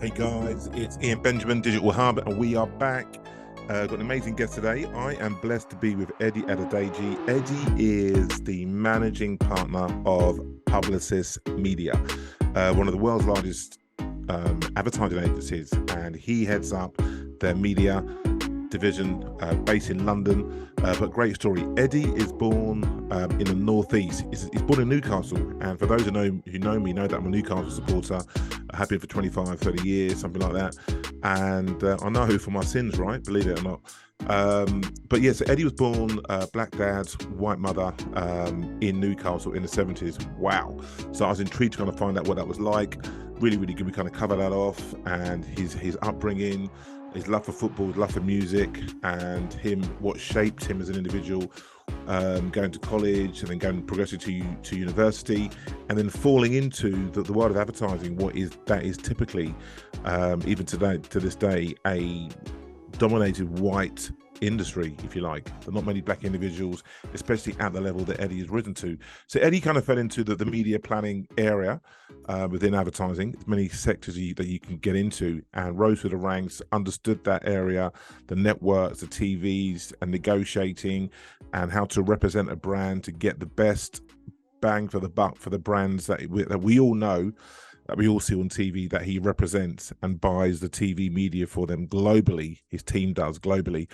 Hey guys, it's Ian Benjamin, Digital Hub, and we are back. Got an amazing guest today. I am blessed to be with Eddie Adedeji. Eddie is the managing partner of Publicis Media, one of the world's largest advertising agencies, and he heads up their media division based in London. But great story. Eddie is born in the northeast. He's born in Newcastle, and for those who know me know that I'm a Newcastle supporter. I have been for 25, 30 years, something like that. And I know for my sins, right? Believe it or not. But yeah, so Eddie was born black dad, white mother in Newcastle in the 70s. Wow. So I was intrigued to kind of find out what that was like. Really, really good. We kind of cover that off, and his upbringing, his love for football, his love for music, and what shaped him as an individual, going to college and then going progressing to university, and then falling into the world of advertising. That is typically, even to this day, a dominated white industry, if you like. There are not many black individuals, especially at the level that Eddie has risen to. So Eddie kind of fell into the media planning area within advertising, many sectors that you can get into, and rose through the ranks, understood that area, the networks, the TVs, and negotiating, and how to represent a brand to get the best bang for the buck for the brands that we all know, that we all see on TV, that he represents and buys the TV media for them globally. His team does globally.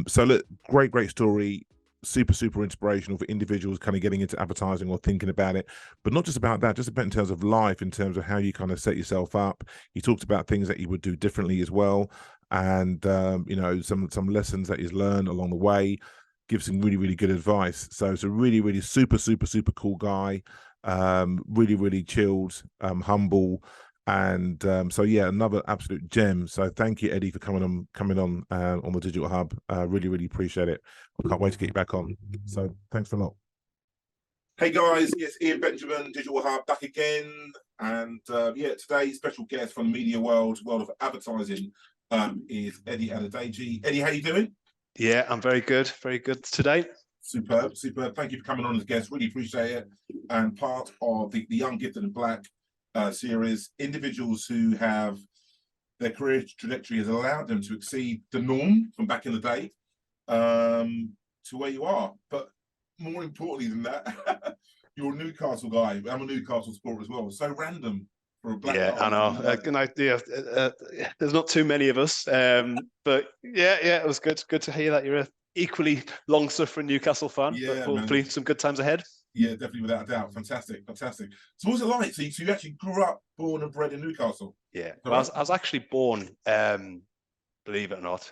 So look, great story. Super inspirational for individuals kind of getting into advertising or thinking about it, but not just about that, just about in terms of life, in terms of how you kind of set yourself up. He talked about things that he would do differently as well, and some lessons that he's learned along the way. Gives some really good advice. So it's a really super cool guy. Really chilled, humble, and so yeah, another absolute gem. So thank you, Eddie, for coming on the Digital Hub. Really appreciate it. I can't wait to get you back on. So thanks a lot. Hey guys, yes, Ian Benjamin, Digital Hub, back again, and yeah, today's special guest from the media world of advertising is Eddie Adedeji. Eddie, how you doing? Yeah, I'm very good today. Superb. Thank you for coming on as a guest. Really appreciate it. And part of the Young, Gifted and Black series, individuals who have their career trajectory has allowed them to exceed the norm from back in the day to where you are. But more importantly than that, you're a Newcastle guy. I'm a Newcastle supporter as well. So random. Yeah, I know. Good idea. There's not too many of us, but yeah, it was good to hear that you're a equally long-suffering Newcastle fan. Yeah, but hopefully, man, some good times ahead. Yeah, definitely, without a doubt. Fantastic. So what's it like? So you actually grew up, born and bred in Newcastle? Yeah, well, I was actually born, believe it or not,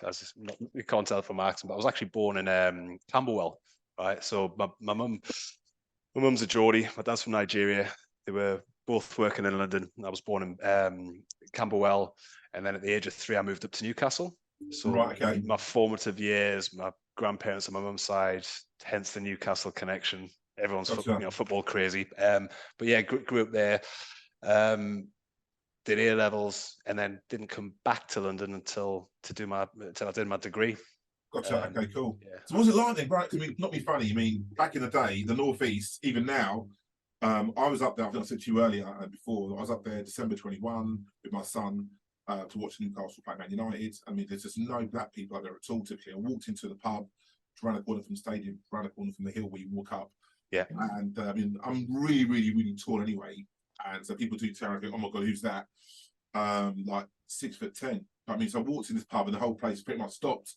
you can't tell from my accent, but I was actually born in Camberwell, right? So my mum's a Geordie, my dad's from Nigeria. They were both working in London. I was born in Camberwell, and then at the age of 3, I moved up to Newcastle. So right, okay. My formative years, my grandparents on my mum's side, hence the Newcastle connection. Everyone's football crazy. But yeah, grew up there. Did A levels, and then didn't come back to London until I did my degree. Gotcha. Okay, cool. Yeah. So what's it like then? Right, I mean, not be funny. I mean, back in the day, the Northeast, even now, I was up there. I think I said to you earlier before. I was up there December 21 with my son to watch Newcastle play Man United. I mean, there's just no black people up there at all. Typically, I walked into the pub, around the corner from the stadium, around the corner from the hill where you walk up. Yeah. And I mean, I'm really tall anyway, and so people do tell me, "Oh my God, who's that?" Like 6'10". I mean, so I walked in this pub and the whole place pretty much stopped.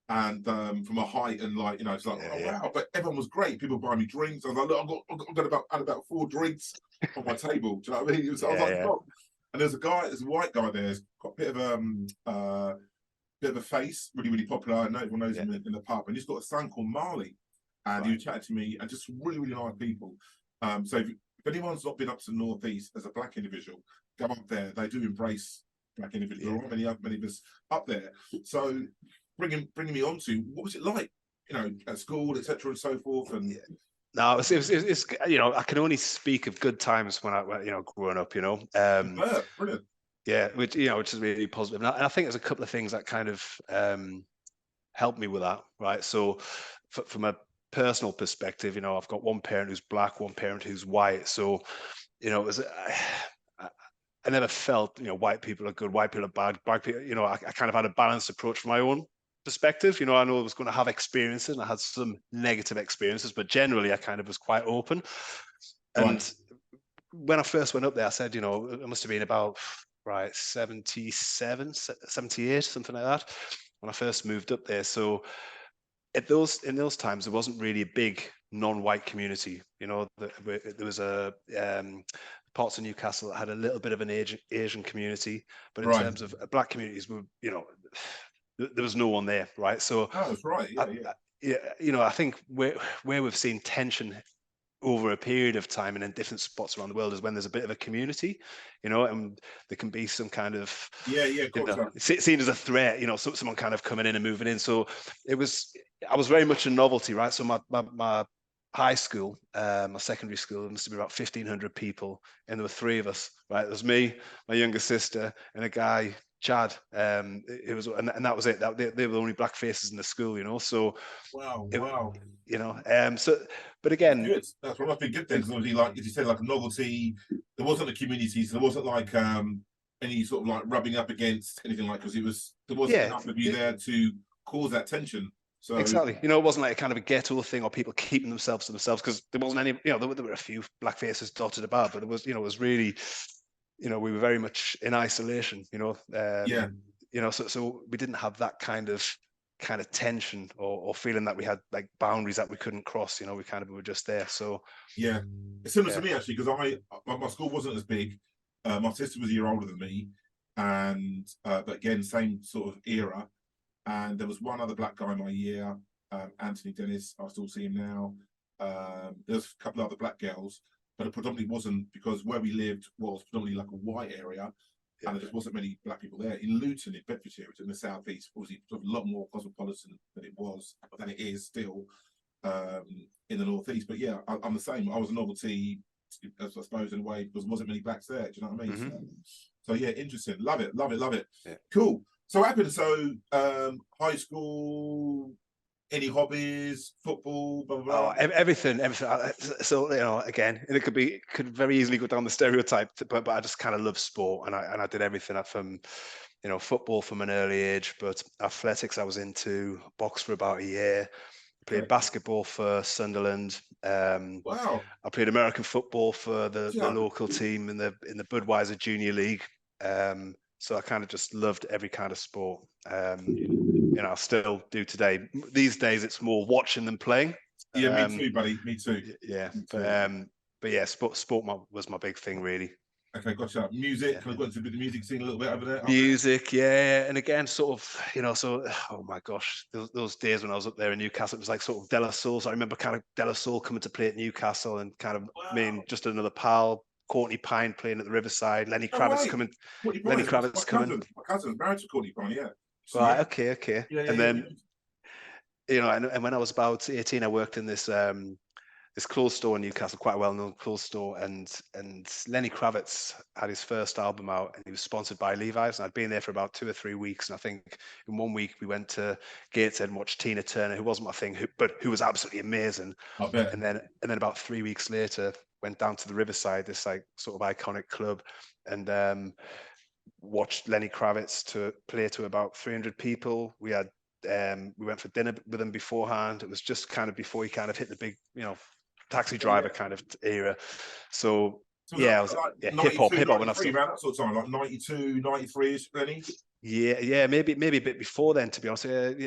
And from a height and like, it's like, wow, but everyone was great. People buying me drinks. I was like, look, I've got about 4 drinks on my table. Do you know what I mean? I was like, oh. And there's a white guy there. He's got a bit of a face, really popular. I know everyone knows him in the pub. And he's got a son called Marley. And he chatted to me, and just really nice people. So if anyone's not been up to the Northeast as a black individual, go up there. They do embrace black individuals. There aren't many of us up there. So bringing me on to what was it like, at school, etc. and so forth. And no, it's I can only speak of good times when I growing up. Brilliant. Yeah, which is really positive. And I think there's a couple of things that kind of helped me with that, right? So from a personal perspective, I've got one parent who's black, one parent who's white. So, it was never felt, white people are good, white people are bad, black people, I kind of had a balanced approach from my own perspective. I know I was going to have experiences, and I had some negative experiences, but generally I kind of was quite open. And when I first went up there, I said, it must have been about 77, 78, something like that, when I first moved up there. So in those times, there wasn't really a big non-white community. There was parts of Newcastle that had a little bit of an Asian community, but in terms of black communities, there was no one there, right? So that's right. I think where we've seen tension over a period of time and in different spots around the world is when there's a bit of a community, and there can be some kind of seen as a threat, someone kind of coming in and moving in. So I was very much a novelty, right? So my high school, my secondary school, there must have been about 1,500 people, and there were 3 of us, right? There was me, my younger sister, and a guy, Chad. It was, and that was it. They were the only black faces in the school, So wow. So, but again, that's one of the good things. Obviously, like as you said, like a novelty. There wasn't a community, so there wasn't like any sort of like rubbing up against anything like, because there wasn't enough of you there to cause that tension. So exactly, it wasn't like a kind of a ghetto thing or people keeping themselves to themselves, because there wasn't any. There were a few black faces dotted about, but it was, it was really, we were very much in isolation. So we didn't have that kind of tension or feeling that we had like boundaries that we couldn't cross. We kind of were just there. So it's similar to me actually, because my school wasn't as big. My sister was a year older than me, and but again, same sort of era. And there was one other black guy in my year, Anthony Dennis. I still see him now. There's a couple of other black girls, but it predominantly wasn't, because where we lived was predominantly like a white area. And there just wasn't many black people there. In Luton, in Bedfordshire, which is in the southeast, obviously a lot more cosmopolitan than it is still in the northeast. But yeah, I'm the same. I was a novelty, I suppose, in a way, because there wasn't many blacks there. Do you know what I mean? So yeah, interesting. Love it. Yeah. Cool. So what happened? So high school, any hobbies, football, blah, blah, blah? Oh, everything. So, again, it could very easily go down the stereotype, but I just kind of love sport, and I did everything from, football from an early age, but athletics I was into, boxed for about a year, played basketball for Sunderland. Wow. I played American football for the local team in the Budweiser Junior League. So I kind of just loved every kind of sport. I still do today. These days, it's more watching than playing. Yeah, me too, buddy. Me too. Yeah, but yeah, sport was my big thing, really. Okay, gotcha. Music. Can I go into the music scene a little bit over there? Music, yeah. And again, sort of, so, oh my gosh, those days when I was up there in Newcastle, it was like sort of De La Soul. So I remember kind of De La Soul coming to play at Newcastle, and kind of just another pal, Courtney Pine playing at the Riverside, Lenny Kravitz coming. Lenny Kravitz coming. My cousin was married to Courtney Pine, yeah. Right, okay. Yeah, and then, and when I was about 18, I worked in this this clothes store in Newcastle, quite a well-known clothes store, and Lenny Kravitz had his first album out, and he was sponsored by Levi's, and I'd been there for about 2 or 3 weeks, and I think in 1 week we went to Gateshead and watched Tina Turner, who wasn't my thing, but who was absolutely amazing. I bet. And then about 3 weeks later, went down to the Riverside, this like sort of iconic club, and watched Lenny Kravitz to play to about 300 people. We went for dinner with him beforehand. It was just kind of before he kind of hit the big, taxi driver kind of era. So yeah, I was like hip hop when I started. Around that sort of time, like 92, 93-ish, Lenny. Yeah, maybe a bit before then, to be honest. Early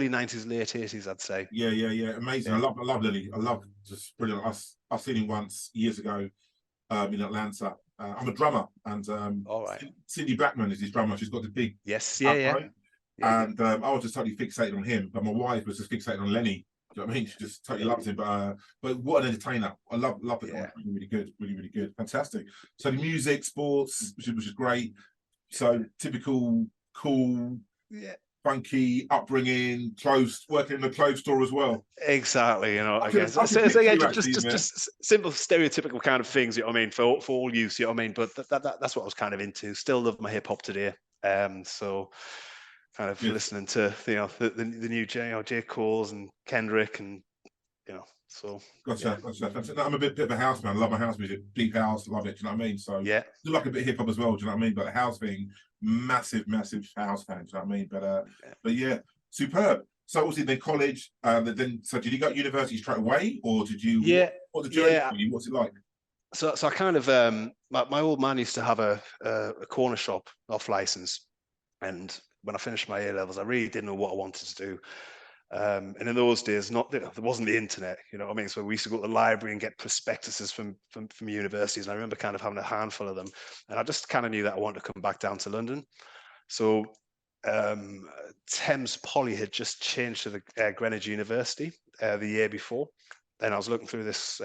90s, late 80s, I'd say. Yeah. Amazing. Yeah. I love Lenny. I love, just brilliant. I've seen him once years ago in Atlanta. I'm a drummer, and all right. Cindy Blackman is his drummer. She's got the big upright. And I was just totally fixated on him, but my wife was just fixated on Lenny. Do you know what I mean? She just totally loves him. But what an entertainer! I love the guy. Really good, fantastic. So the music, sports, which is great. So typical cool, funky upbringing, working in the clothes store as well. Exactly, I guess. Just simple stereotypical kind of things, you know what I mean, for all use, you know what I mean. But that's what I was kind of into. Still love my hip hop today. So kind of listening to the new J Cole's and Kendrick, and So Gotcha. No, I'm a bit of a house man. I love my house music. Deep house, love it. Do you know what I mean? So yeah, do like a bit of hip hop as well. Do you know what I mean? But the house thing, massive house fan. Do you know what I mean? But yeah, superb. So obviously then college, then so did you go to university straight away, or did you? yeah, What the journey yeah. for you? What's it like? So I kind of my old man used to have a corner shop off license, and when I finished my A levels, I really didn't know what I wanted to do. And in those days, there wasn't the internet, you know what I mean? So we used to go to the library and get prospectuses from universities. And I remember kind of having a handful of them. And I just kind of knew that I wanted to come back down to London. So Thames Poly had just changed to the Greenwich University the year before. And I was looking through this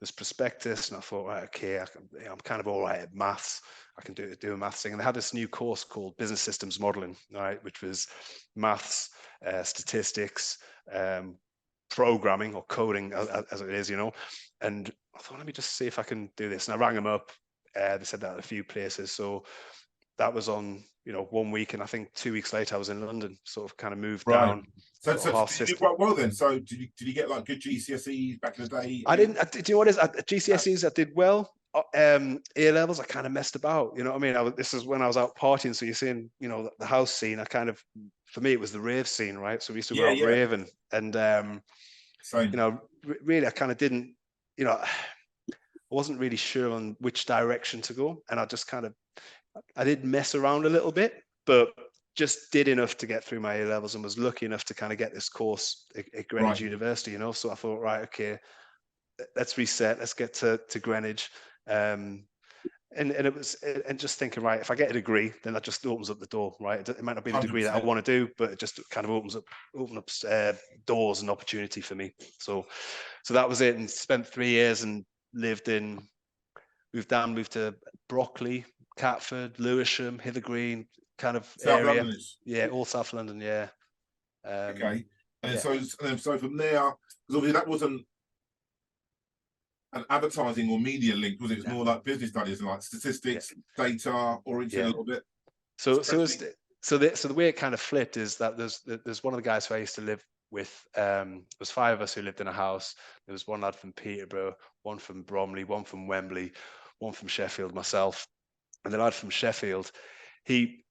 this prospectus, and I thought, right, okay, I'm kind of all right at maths. I can do a maths thing. And they had this new course called Business Systems Modeling, right, which was maths, statistics, programming or coding as it is, you know. And I thought, let me just see if I can do this. And I rang them up. They said that at a few places. So that was on, you know, 1 week, and I think 2 weeks later I was in London, sort of kind of moved down. So did you do quite well then? So did you get like good GCSEs back in the day? I didn't. Do you know what it is? At GCSEs, I did well. A levels, I kind of messed about. You know what I mean? This is when I was out partying. So you're seeing, you know, the house scene. I kind of, for me, it was the rave scene, right? So we used to go out raving, and you know, really, I kind of didn't, you know, I wasn't really sure on which direction to go, and I just kind of, I did mess around a little bit, but just did enough to get through my A levels, and was lucky enough to kind of get this course at Greenwich University, you know. So I thought, right, okay, let's reset, let's get to Greenwich. And it was, and just thinking, right, if I get a degree, then that just opens up the door, right? It might not be the degree 100%. That I want to do, but it just kind of opens up doors and opportunity for me. So that was it, and spent 3 years and moved to Brockley, Catford, Lewisham, Hither Green, kind of South area. London. Yeah, all South London. Yeah. Okay. And so from there, because obviously that wasn't an advertising or media link, was it? It was more like business studies and like statistics, data oriented a little bit. So the way it kind of flipped is that there's one of the guys who I used to live with. Was 5 of us who lived in a house. There was one lad from Peterborough, one from Bromley, one from Wembley, one from Sheffield, myself. And the lad from Sheffield, he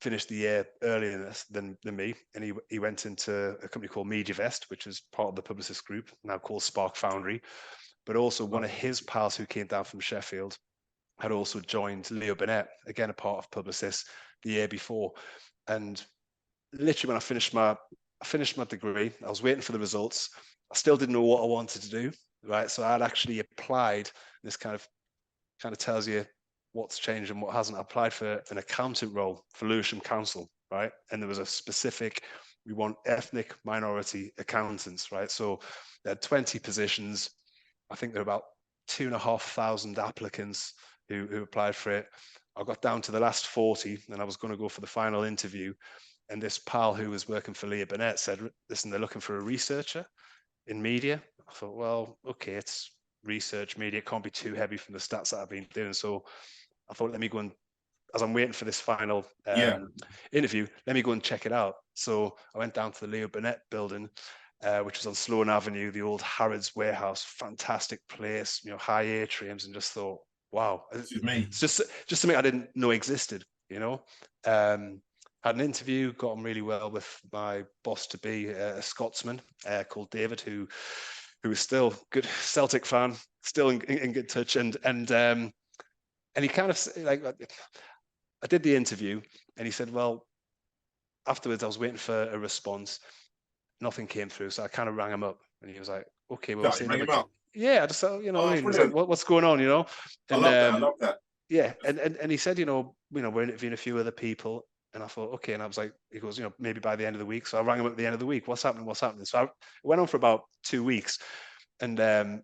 finished the year earlier than me, and he went into a company called MediaVest, which is part of the Publicis group, now called Spark Foundry. But also one of his pals who came down from Sheffield had also joined Leo Burnett, again a part of Publicis, the year before. And literally when I finished my degree, I was waiting for the results. I still didn't know what I wanted to do, right? So I'd actually applied. This kind of tells you what's changed and what hasn't. I applied for an accountant role for Lewisham Council, right? And there was a specific, we want ethnic minority accountants, right? So there are 20 positions. I think there are about 2,500 applicants who applied for it. I got down to the last 40, and I was going to go for the final interview. And this pal who was working for Leo Burnett said, listen, they're looking for a researcher in media. I thought, well, okay, it's research, media, it can't be too heavy from the stats that I've been doing. So I thought, let me go and, as I'm waiting for this final interview, let me go and check it out. So I went down to the Leo Burnett building, which was on Sloane Avenue, the old Harrods warehouse, fantastic place, you know, high atriums, and just thought, wow, it's just something I didn't know existed, you know. Had an interview, got on really well with my boss to be, a Scotsman called David, who was still good Celtic fan, still in good touch, and he kind of, like, I did the interview, and he said, well, afterwards I was waiting for a response. Nothing came through, so I kind of rang him up, and he was like, okay, well, yeah, I just thought, you know, I mean, like, what's going on, you know? And, I love that. Yeah, and he said, you know, we're interviewing a few other people, and I thought, okay, and I was like, he goes, you know, maybe by the end of the week. So I rang him up at the end of the week. What's happening? So it went on for about 2 weeks, and then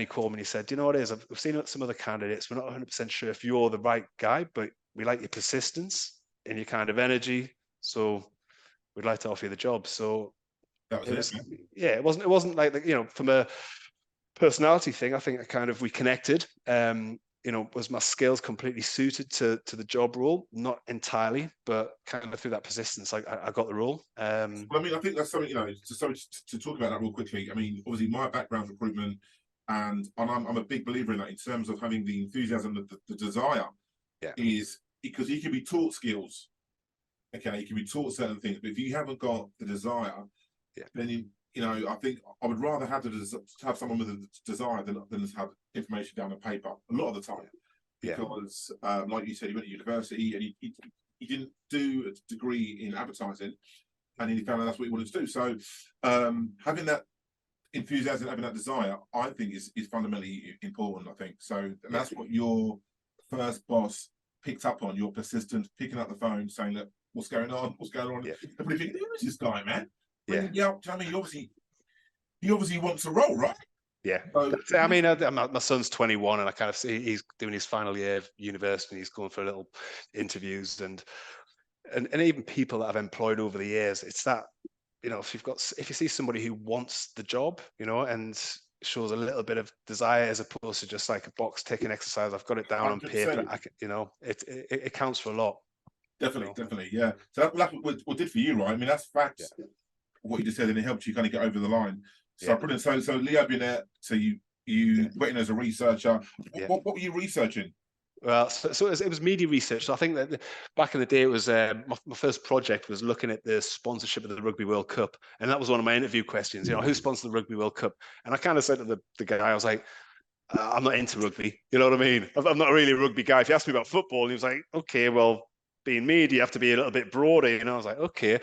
he called me and he said, do you know what it is? I've seen some other candidates. We're not 100% sure if you're the right guy, but we like your persistence and your kind of energy, so we'd like to offer you the job. So that was it. Yeah, it wasn't like, you know, from a personality thing. I think we connected. you know, was my skills completely suited to the job role? Not entirely, but kind of through that persistence, I got the role. Well, I mean, I think that's something, you know, to talk about that real quickly. I mean, obviously my background's recruitment, and I'm a big believer in that in terms of having the enthusiasm, the desire, is because you can be taught skills. Okay, you can be taught certain things, but if you haven't got the desire, then you know, I think I would rather have someone with a desire than have information down on paper a lot of the time. Because, like you said, you went to university and you didn't do a degree in advertising, and he found out that's what he wanted to do. So, having that enthusiasm, having that desire, I think is fundamentally important. I think so, and that's what your first boss picked up on. Your persistence, picking up the phone, saying, "Look, what's going on? What's going on?" Everybody thinking, "Who is this guy, man?" I mean, I mean, he obviously wants a role, right? Yeah, so, I mean, my son's 21, and I kind of see he's doing his final year of university. He's going for little interviews, and even people that I've employed over the years. It's that, you know, if you see somebody who wants the job, you know, and shows a little bit of desire as opposed to just like a box ticking exercise. I've got it down 100%. On paper. You know, it counts for a lot. Definitely, definitely, yeah. So that's what did for you, right? I mean, that's facts. What you just said, and it helped you kind of get over the line. So brilliant. So Leo been there. So you went in as a researcher. What were you researching? Well, so it was media research. So I think that back in the day, it was my first project was looking at the sponsorship of the Rugby World Cup, and that was one of my interview questions. You know, who sponsored the Rugby World Cup? And I kind of said to the guy, I was like, I'm not into rugby. You know what I mean? I'm not really a rugby guy. If you ask me about football, he was like, okay, well, being media, you have to be a little bit broader. You know, I was like, okay.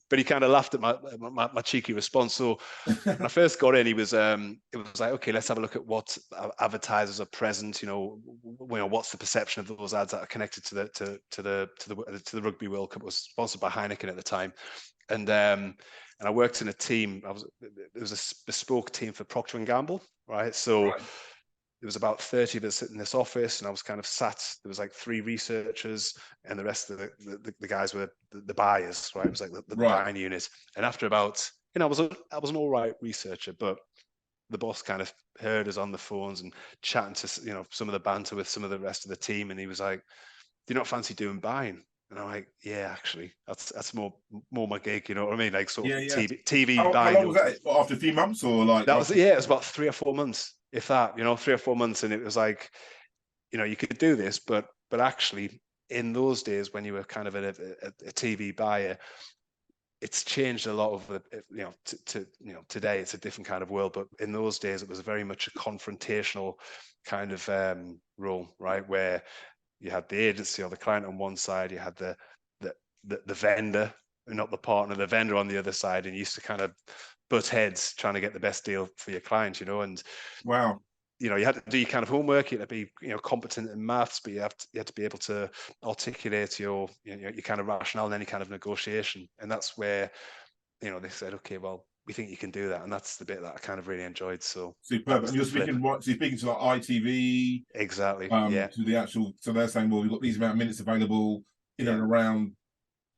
But he kind of laughed at my cheeky response. So when I first got in, it was like, okay, let's have a look at what advertisers are present. You know, what's the perception of those ads that are connected to the Rugby World Cup? It was sponsored by Heineken at the time, and I worked in a team. There was a bespoke team for Procter and Gamble, right? So. There was about 30 of us in this office, and I was kind of sat. There was like 3 researchers, and the rest of the guys were the buyers, right? It was like the buying unit. And after about, you know, I was an all right researcher, but the boss kind of heard us on the phones and chatting to, you know, some of the banter with some of the rest of the team, and he was like, "Do you not fancy doing buying?" And I'm like, "Yeah, actually, that's more my gig." You know what I mean? Like sort of TV buying. How long was that? After a few months, or like that was it was about 3 or 4 months. If that, you know, 3 or 4 months, and it was like, you know, you could do this, but actually, in those days when you were kind of a TV buyer, it's changed a lot of the, you know, today it's a different kind of world, but in those days it was very much a confrontational kind of role, right, where you had the agency or the client on one side, you had the vendor, not the partner, the vendor on the other side, and you used to kind of butt heads trying to get the best deal for your client, you know. And wow, you know, you had to do your kind of homework, you had to be, you know, competent in maths, but you had to be able to articulate your kind of rationale in any kind of negotiation. And that's where, you know, they said, okay, well, we think you can do that, and that's the bit that I kind of really enjoyed. So superb. And you're speaking what? So you're speaking to like ITV, exactly, to the actual. So they're saying, well, we've got these amount of minutes available in and around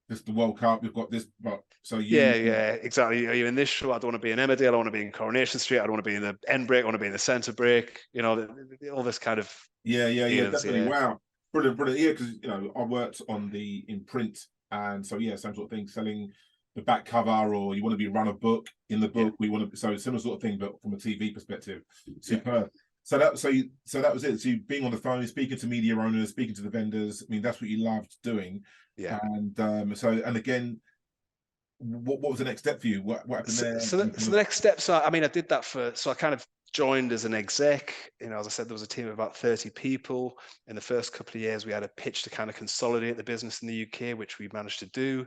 just the World Cup. We've got this, but so you. Yeah, exactly. Are you in this show? I don't want to be in Emmerdale. I don't want to be in Coronation Street. I don't want to be in the end break. I want to be in the centre break. You know, all this kind of. Yeah, definitely. Yeah. Wow, brilliant. Yeah, because you know, I worked in print, and so yeah, same sort of thing, selling the back cover, or you want to be run a book in the book. We want to, so similar sort of thing, but from a TV perspective. Superb. So that was it. So you being on the phone, speaking to media owners, speaking to the vendors. I mean, that's what you loved doing. Yeah. And and again, what was the next step for you? What happened there? So the next step. So I mean, I did that so I kind of joined as an exec. You know, as I said, there was a team of about 30 people. In the first couple of years, we had a pitch to kind of consolidate the business in the UK, which we managed to do.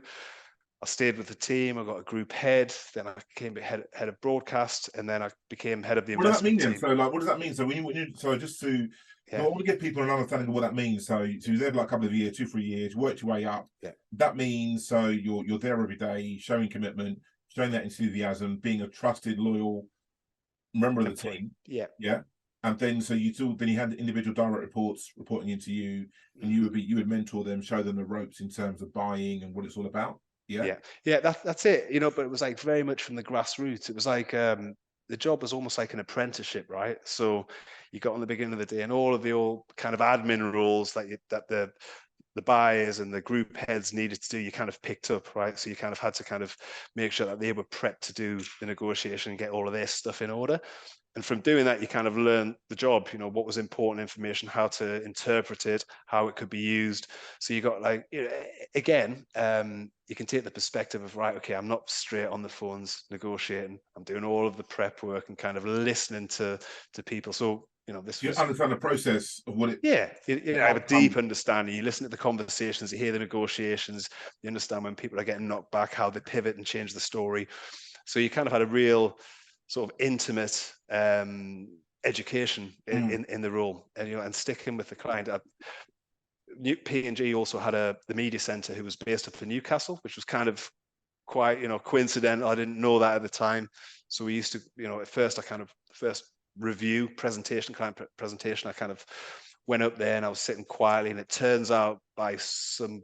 I stayed with the team. I got a group head. Then I became head of broadcast, and then I became head of the investment team. What does that mean then? So, like, what does that mean? So, when you just to, I want to give people an understanding of what that means. So you're there for like a couple of years, 2-3 years, worked your way up. Yeah. That means so you're there every day, showing commitment, showing that enthusiasm, being a trusted, loyal member of the team. Yeah. Yeah. And then then you had individual direct reports reporting into you, and you would mentor them, show them the ropes in terms of buying and what it's all about. Yeah. That's it. You know, but it was like very much from the grassroots. It was like, the job was almost like an apprenticeship, right? So you got on the beginning of the day, and all of the old kind of admin roles that the buyers and the group heads needed to do, you kind of picked up, right? So you kind of had to kind of make sure that they were prepped to do the negotiation and get all of their stuff in order. And from doing that, you kind of learn the job, what was important information, how to interpret it, how it could be used. So you got like, again, you can take the perspective of, right, okay, I'm not straight on the phones negotiating. I'm doing all of the prep work and kind of listening to people. So, this You was, understand the process of what it. yeah, you have a deep understanding. You listen to the conversations, you hear the negotiations, you understand when people are getting knocked back, how they pivot and change the story. So you kind of had a real sort of intimate education in the role, and sticking with the client. P&G also had the media center who was based up in Newcastle, which was kind of quite coincidental. I didn't know that at the time. So we used to, at first first review presentation, client presentation, I kind of went up there and I was sitting quietly, and it turns out by some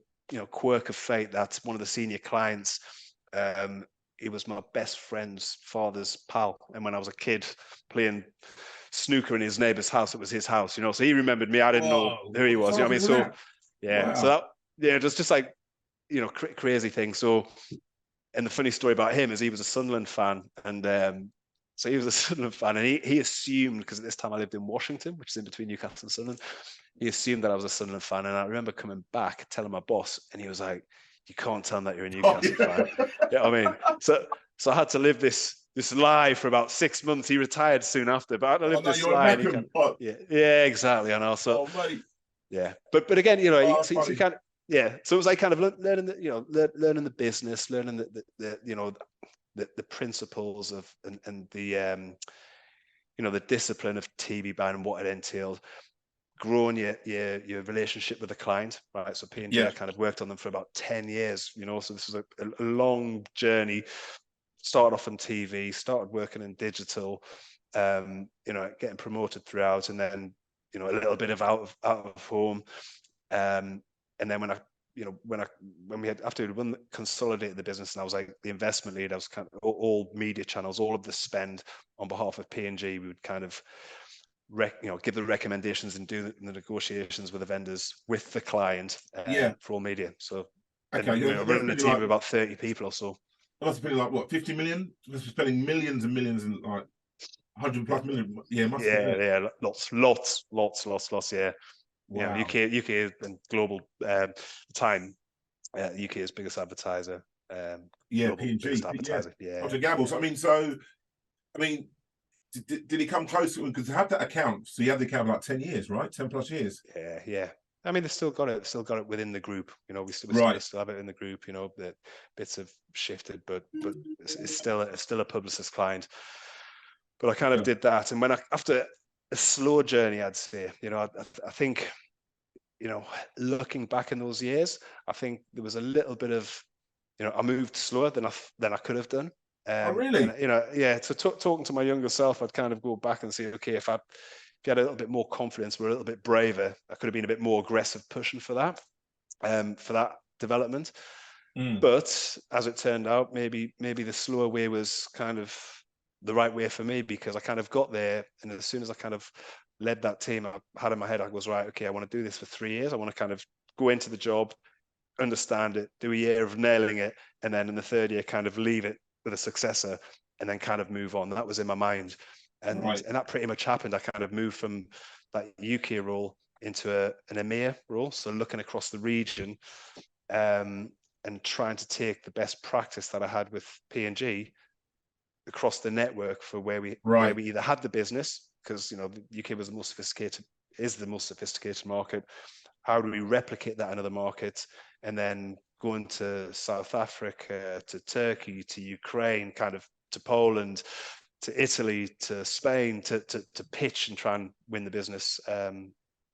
quirk of fate that one of the senior clients, he was my best friend's father's pal, and when I was a kid playing snooker in his neighbor's house, it was his house, so he remembered me. I didn't know who he was, what I mean? So yeah, wow. So that, just like crazy thing. So, and the funny story about him is he was a Sunderland fan, and so he was a Sunderland fan, and he assumed, because at this time I lived in Washington, which is in between Newcastle and Sunderland, he assumed that I was a Sunderland fan. And I remember coming back, telling my boss, and he was like, "You can't tell him that you're a Newcastle fan." Yeah, I mean, so I had to live this lie for about 6 months. He retired soon after, but I had to live this lie. Yeah, exactly. I know. So, yeah, but again, so you kind of, yeah. So it was like kind of learning learning the business, learning the principles of and the the discipline of TV buying and what it entailed, growing your relationship with the client, right? So P&G, I kind of worked on them for about 10 years, so this was a long journey. Started off on TV, started working in digital, getting promoted throughout, and then a little bit of out of home, and then when we had, after we consolidated the business, and I was like the investment lead, I was kind of all media channels, all of the spend on behalf of P&G, we would kind of give the recommendations and do the negotiations with the vendors, with the client, for all media. So running a team of about 30 people or so. I must have been like, what, 50 million? Just spending millions and millions, and like 100 plus million. Yeah, lots. Yeah. Wow. UK and global time. UK's biggest advertiser. P&G. Biggest advertiser. Yeah. Dr. Gamble. So, I mean, did he come close to it? Because they had that account. So you had the account like 10 years, right? 10 plus years. Yeah. I mean, they still got it within the group. We still have it in the group. The bits have shifted, but it's still a Publicis client. But I kind of did that, and after a slow journey, I'd say, I think, looking back in those years, I think there was a little bit of, I moved slower than I could have done. Oh, really? And, so talking to my younger self, I'd kind of go back and say, okay, if you had a little bit more confidence, were a little bit braver, I could have been a bit more aggressive pushing for that development. But as it turned out, maybe the slower way was kind of the right way for me, because I kind of got there, and as soon as I kind of led that team, I had in my head, I was right, okay, I want to do this for 3 years. I want to kind of go into the job, understand it, do a year of nailing it, and then in the 3rd year kind of leave it with a successor, and then kind of move on. That was in my mind, and that pretty much happened. I kind of moved from that UK role into an EMEA role, so looking across the region, and trying to take the best practice that I had with P&G across the network for where we either had the business, because the UK was the most sophisticated market. How do we replicate that in other markets? And then going to South Africa, to Turkey, to Ukraine, kind of to Poland, to Italy, to Spain, to pitch and try and win the business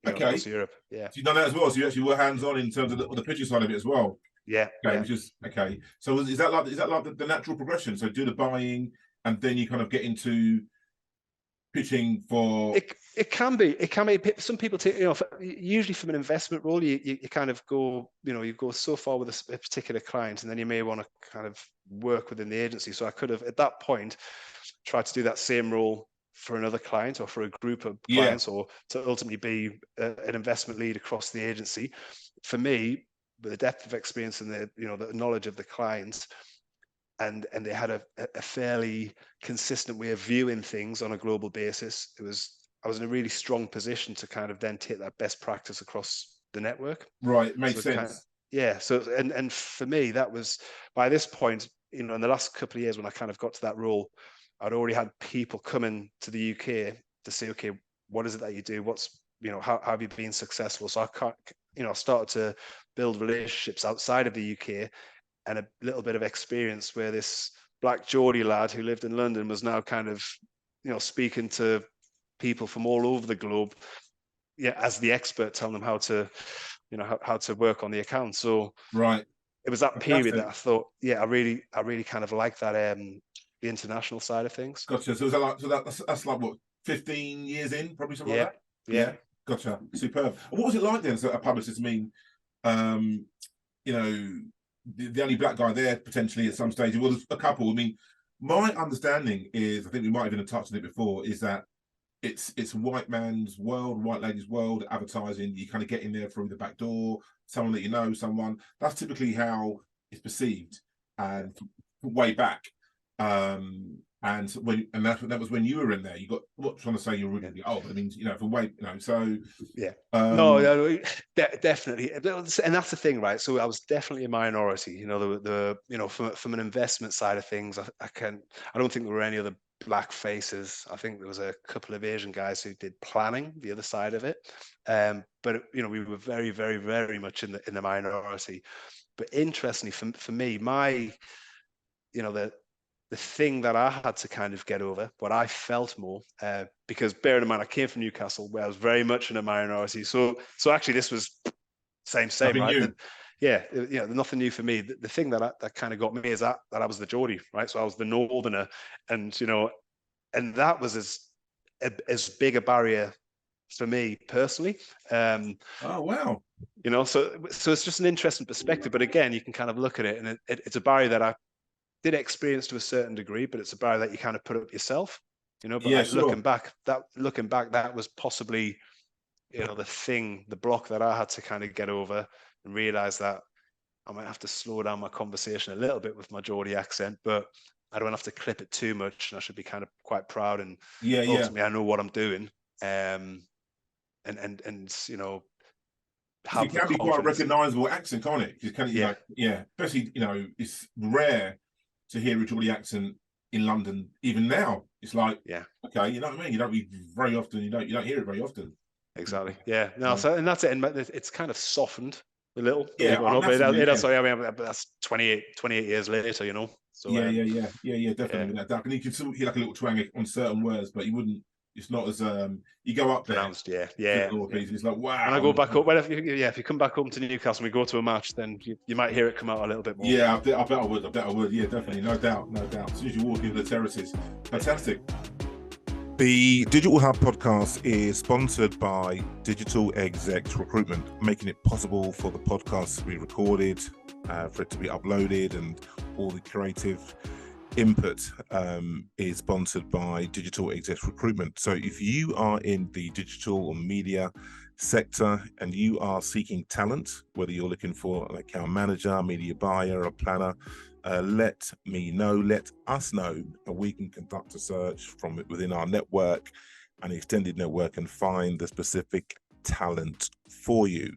across Europe. Yeah. So you've done that as well. So you actually were hands-on in terms of the pitching side of it as well. Yeah. Okay. Which is okay. So is that like the natural progression? So do the buying, and then you kind of get into pitching for. It can be. Some people take, usually from an investment role, you kind of go, you go so far with a particular client, and then you may want to kind of work within the agency. So I could have, at that point, try to do that same role for another client or for a group of clients, or to ultimately be an investment lead across the agency. For me, with the depth of experience and the the knowledge of the clients, and they had a fairly consistent way of viewing things on a global basis, I was in a really strong position to kind of then take that best practice across the network. Right, makes sense. Kind of, yeah. So and for me, that was, by this point, in the last couple of years when I kind of got to that role, I'd already had people coming to the UK to say, okay, what is it that you do? What's, how have you been successful? So I started to build relationships outside of the UK, and a little bit of experience where this black Geordie lad who lived in London was now kind of, speaking to people from all over the globe, as the expert, telling them how to, how to work on the account. So right, it was that period that I thought, I really kind of like that, the international side of things. Gotcha. So is that like, that's like what, 15 years in, probably something like that? Yeah. Gotcha. Superb. And what was it like then? So a publicist, the only black guy there potentially at some stage. Well, there's a couple. I mean, my understanding is, I think we might have even touched on it before, is that it's white man's world, white lady's world, advertising. You kind of get in there through the back door, someone that you know, someone. That's typically how it's perceived, and way back. And that was when you were in there. You got, what, trying to say you're really old, I mean, for way, so no, definitely, and that's the thing, right? So I was definitely a minority. From an investment side of things, I don't think there were any other black faces. I think there was a couple of Asian guys who did planning, the other side of it, but we were very, very, very much in the minority. But interestingly, for me, my the thing that I had to kind of get over, what I felt more, because bearing in mind, I came from Newcastle, where I was very much in a minority. So actually, this was same, right? Nothing new for me. The thing that kind of got me is that I was the Geordie, right? So I was the Northerner, and and that was as big a barrier for me personally. Oh wow. So it's just an interesting perspective. But again, you can kind of look at it, and it's a barrier that I did experience to a certain degree, but it's a barrier that you kind of put up yourself, But looking back, that was possibly, the block that I had to kind of get over, and realize that I might have to slow down my conversation a little bit with my Geordie accent, but I don't have to clip it too much, and I should be kind of quite proud. And ultimately, I know what I'm doing, and it can be quite a recognizable accent, can't it? Especially it's rare to hear a Geordie accent in London. Even now, it's like, okay, you know what I mean? You don't read very often. You don't hear it very often. Exactly. Yeah. No. So, and that's it. And it's kind of softened a little. Yeah. That's 28 years later. So definitely. Yeah. And you can still hear like a little twang on certain words, but you wouldn't. It's not as you go up there. Pronounced, yeah. It's like, wow. And I go back up. Well, if you come back home to Newcastle and we go to a match, then you might hear it come out a little bit more. Yeah, I bet I would. Yeah, definitely, no doubt. As soon as you walk into the terraces, fantastic. The Digital Hub podcast is sponsored by Digital Execs Recruitment, making it possible for the podcast to be recorded, for it to be uploaded, and all the creative input is sponsored by Digital Execs Recruitment. So if you are in the digital or media sector and you are seeking talent, whether you're looking for an account manager, media buyer, a planner, let us know, and we can conduct a search from within our network and extended network and find the specific talent for you.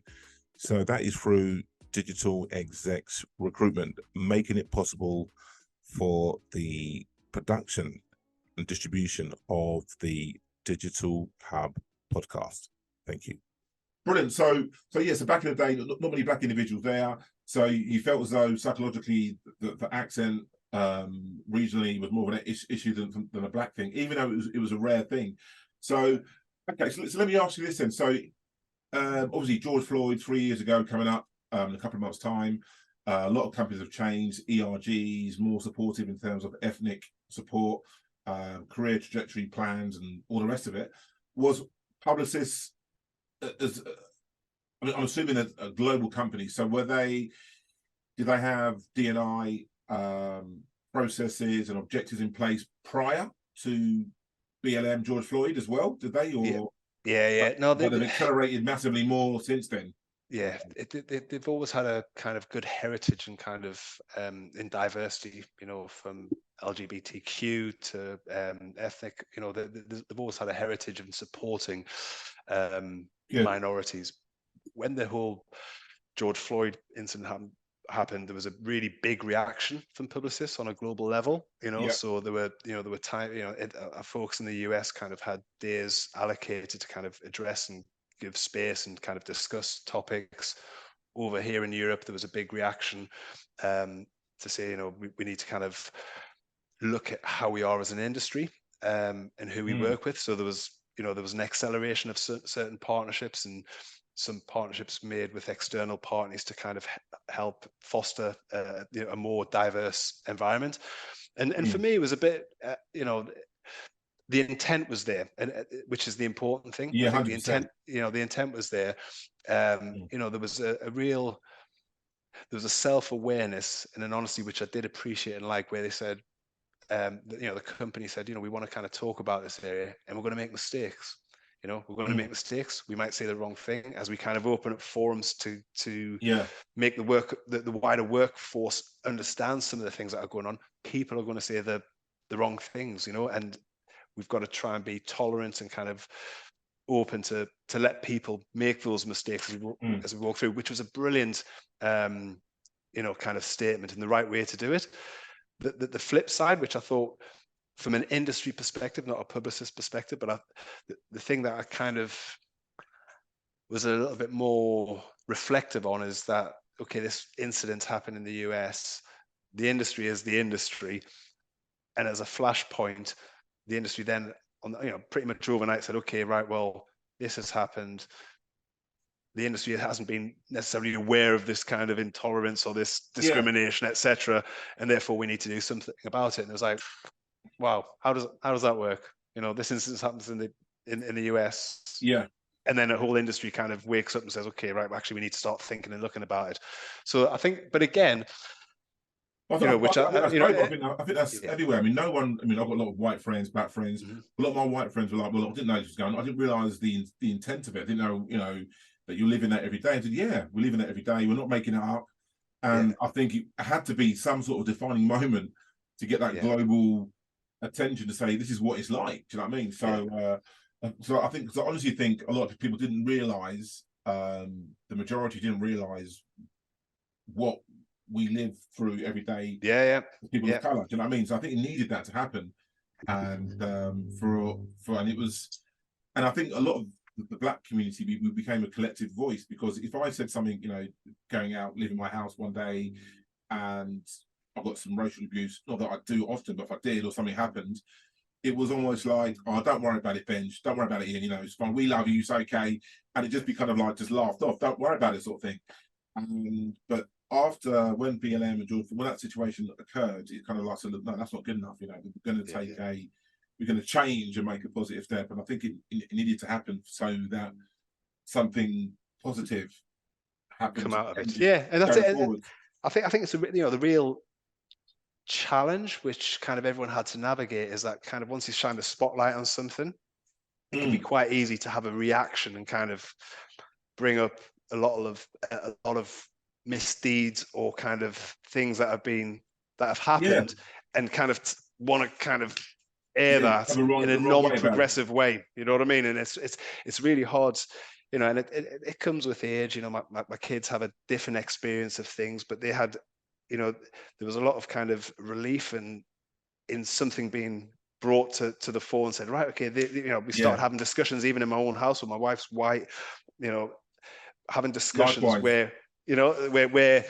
So that is through Digital Execs Recruitment, making it possible for the production and distribution of the Digital Hub podcast. Thank you. Brilliant. So back in the day, not many black individuals there. So you felt as though psychologically the accent regionally was more of an issue than a black thing, even though it was a rare thing. So, okay, so let me ask you this then. So obviously George Floyd 3 years ago coming up in a couple of months' time. A lot of companies have changed, ERGs, more supportive in terms of ethnic support, career trajectory plans, and all the rest of it. Was Publicis, I'm assuming a global company, so did they have D&I processes and objectives in place prior to BLM George Floyd as well? Did they? Or yeah. No, but they've accelerated massively more since then. Yeah, they've always had a kind of good heritage and kind of in diversity, you know, from LGBTQ to ethnic, you know, they've always had a heritage in supporting minorities. When the whole George Floyd incident happened, there was a really big reaction from Publicis on a global level, you know. So there were time, you know, folks in the US kind of had days allocated to kind of address and give space and kind of discuss topics. Over here in Europe, there was a big reaction to say, you know, we need to kind of look at how we are as an industry and who we work with. So there was, you know, there was an acceleration of certain partnerships and some partnerships made with external parties to kind of help foster you know, a more diverse environment. And for me, it was a bit, you know, the intent was there, and which is the important thing. Yeah, I think 100%. the intent, you know, the intent was there. You know, there was a self-awareness and an honesty which I did appreciate and like, where they said, you know, the company said, you know, we want to kind of talk about this area, and we're going to make mistakes. You know, we're going to make mistakes. We might say the wrong thing, as we kind of open up forums to make the wider workforce understand some of the things that are going on. People are going to say the wrong things, you know, and we've got to try and be tolerant and kind of open to let people make those mistakes as we walk through, which was a brilliant, you know, kind of statement and the right way to do it. The flip side, which I thought, from an industry perspective, not a Publicis perspective, but the thing that I kind of was a little bit more reflective on is that, okay, this incident happened in the US. The industry is the industry, and as a flashpoint, the industry then, you know, pretty much overnight said, okay, right, well, this has happened. The industry hasn't been necessarily aware of this kind of intolerance or this discrimination, etc., and therefore we need to do something about it. And it was like, wow, how does that work? You know, this instance happens in the US, and then the whole industry kind of wakes up and says, okay, right, well, actually we need to start thinking and looking about it. So I think, but again, I think that's everywhere. I mean, no one. I mean, I've got a lot of white friends, black friends. A lot of my white friends were like, "Well, I didn't know this was going on. I didn't realize the intent of it. I didn't know, you know, that you're living that every day." I said, "Yeah, we're living that every day. We're not making it up." And I think it had to be some sort of defining moment to get that global attention to say, "This is what it's like." Do you know what I mean? So, so I think, because I honestly think a lot of people didn't realize, the majority didn't realize what we live through every day. People of color. Do you know what I mean? So I think it needed that to happen, and and it was, and I think a lot of the black community, we became a collective voice, because if I said something, you know, going out, leaving my house one day, and I got some racial abuse, not that I do often, but if I did or something happened, it was almost like, oh, don't worry about it, Benj. Don't worry about it, Ian. You know, it's fine. We love you. It's okay. And it just be kind of like just laughed off. Don't worry about it, sort of thing. But after, when BLM and George, when that situation occurred, it kind of like said, look, no, that's not good enough. You know, we're going to take we're going to change and make a positive step. And I think it needed to happen so that something positive happens. Come out of it. Yeah, and that's it. I think it's you know, the real challenge which kind of everyone had to navigate is that kind of, once you shine the spotlight on something, it can be quite easy to have a reaction and kind of bring up a lot of misdeeds or kind of things that have happened, and kind of want to kind of air that in a non-progressive way. You know what I mean? And it's really hard, you know, and it comes with age. You know, my kids have a different experience of things, but they had, you know, there was a lot of kind of relief in something being brought to the fore and said, right, okay, you know, we started having discussions even in my own house, with my wife's white, you know, having discussions where, you know, where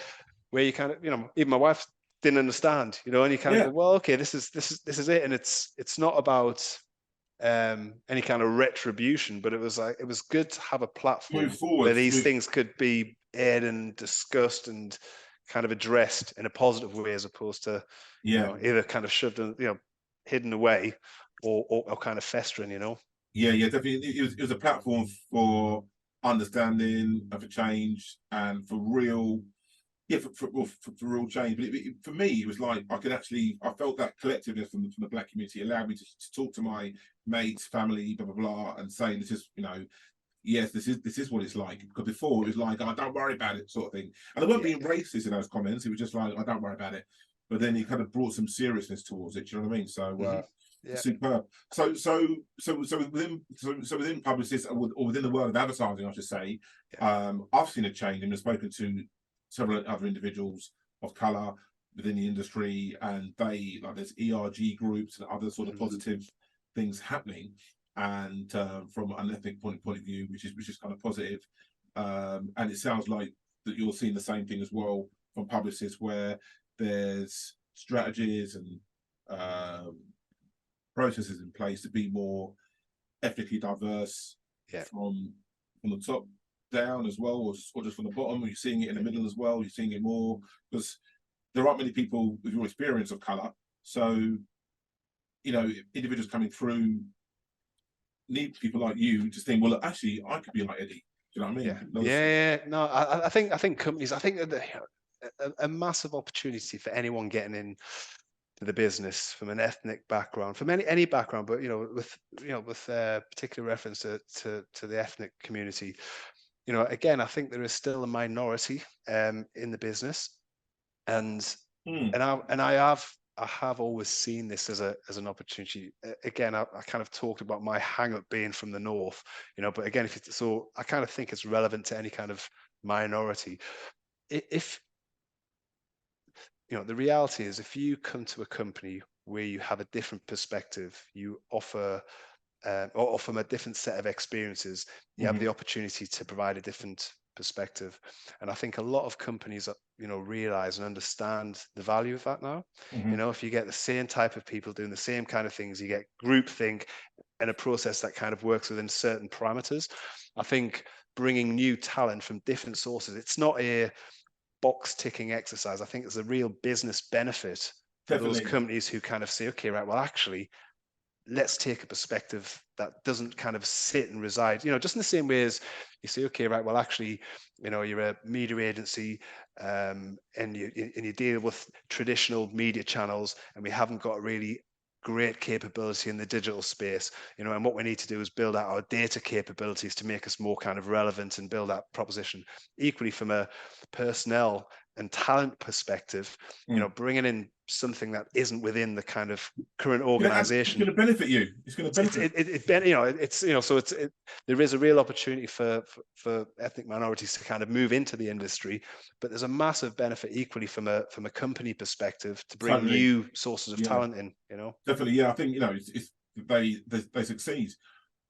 you kind of, you know, even my wife didn't understand, you know, and you kind of go, well, okay, this is it, and it's not about any kind of retribution, but it was like, it was good to have a platform where these things could be aired and discussed and kind of addressed in a positive way, as opposed to, you know, either kind of shoved, you know, hidden away or kind of festering, you know. Definitely. It was a platform for understanding, and for change, and for real yeah, for real change. But for me, it was like I felt that collectiveness from the black community allowed me to talk to my mates, family, blah blah blah, and saying this is, yes, this is what it's like. Because before it was like, oh, don't worry about it, sort of thing. And they weren't being racist in those comments. It was just like, oh, don't worry about it. But then it kind of brought some seriousness towards it. Do you know what I mean? So superb. So within Publicis, or within the world of advertising, I should say, I've seen a change and I've spoken to several other individuals of color within the industry, and they, like, there's ERG groups and other sort of positive things happening, and from an ethnic point of view, which is kind of positive. And it sounds like that you're seeing the same thing as well from Publicis, where there's strategies and processes in place to be more ethnically diverse from the top down as well, or just from the bottom. Are you seeing it in the middle as well? You're seeing it more because there aren't many people with your experience of color. So, individuals coming through need people like you to think, well, actually, I could be like Eddie. Do you know what I mean? Yeah. No, I think companies. I think that a massive opportunity for anyone getting in to the business from an ethnic background, from any background, but with particular reference to the ethnic community. Again, I think there is still a minority in the business, and I have always seen this as an opportunity. Again, I kind of talked about my hang up being from the north, but again, so I kind of think it's relevant to any kind of minority. If the reality is, if you come to a company where you have a different perspective, you offer or from a different set of experiences, you have the opportunity to provide a different perspective. And I think a lot of companies realize and understand the value of that now. If you get the same type of people doing the same kind of things, you get groupthink and a process that kind of works within certain parameters. I think bringing new talent from different sources, it's not a box ticking exercise. I think it's a real business benefit for those companies who kind of say, okay, right, well, actually, let's take a perspective that doesn't kind of sit and reside, just in the same way as you say, okay, right, well, actually, you're a media agency, and you deal with traditional media channels, and we haven't got a really great capability in the digital space, and what we need to do is build out our data capabilities to make us more kind of relevant and build that proposition. Equally, from a personnel and talent perspective, bringing in something that isn't within the kind of current organization, it's going to benefit you. It's going to benefit. So there is a real opportunity for ethnic minorities to kind of move into the industry, but there's a massive benefit equally from a company perspective to bring new sources of talent in. Definitely, yeah. I think they succeed.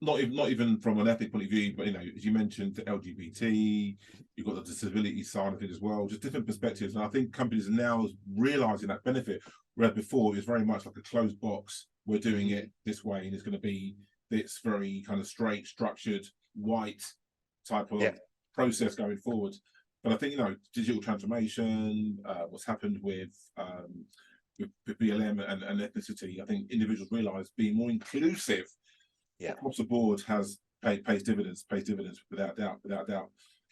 Not even from an ethnic point of view, but as you mentioned, the LGBT, you've got the disability side of it as well, just different perspectives. And I think companies are now realizing that benefit, whereas before it was very much like a closed box. We're doing it this way, and it's going to be this very kind of straight, structured, white type of process going forward. But I think digital transformation, what's happened with BLM and ethnicity, I think individuals realize being more inclusive across the board pays dividends without doubt.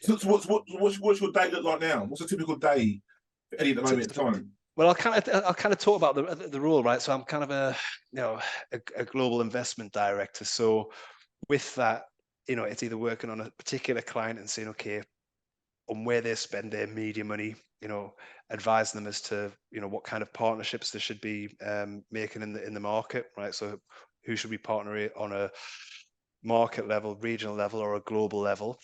So what's your day look like now? What's a typical day for Eddie at the moment in time? Well, I'll kind of talk about the role, right? So I'm kind of a global investment director. So with that, it's either working on a particular client and saying, okay, on where they spend their media money, advising them as to what kind of partnerships they should be making in the market, right? So who should we partner on a market level, regional level, or a global level?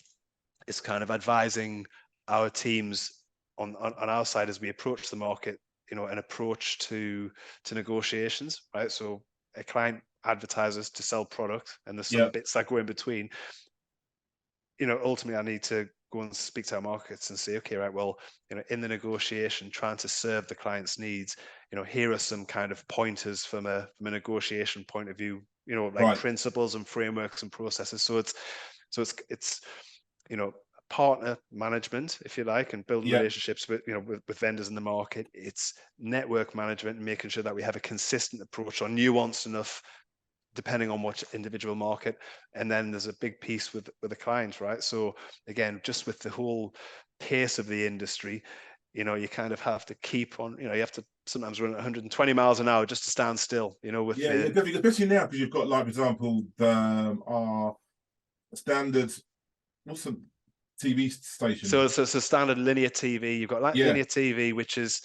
It's kind of advising our teams on our side as we approach the market, an approach to negotiations, right? So a client advertises to sell product, and there's some bits that go in between. Ultimately, I need to go and speak to our markets and say, okay, right, well, in the negotiation, trying to serve the client's needs, here are some kind of pointers from a negotiation point of view, principles and frameworks and processes. So it's partner management, if you like, and building relationships with vendors in the market. It's network management and making sure that we have a consistent approach or nuanced enough depending on what individual market. And then there's a big piece with the clients, right? So again, just with the whole pace of the industry, you know, you kind of have to keep on, you know, you have to sometimes run at 120 miles an hour just to stand still, you know, with Yeah, definitely, especially now, because you've got, like, for example, our standard, what's the TV station? So it's a standard linear TV. You've got Yeah, linear TV, which is,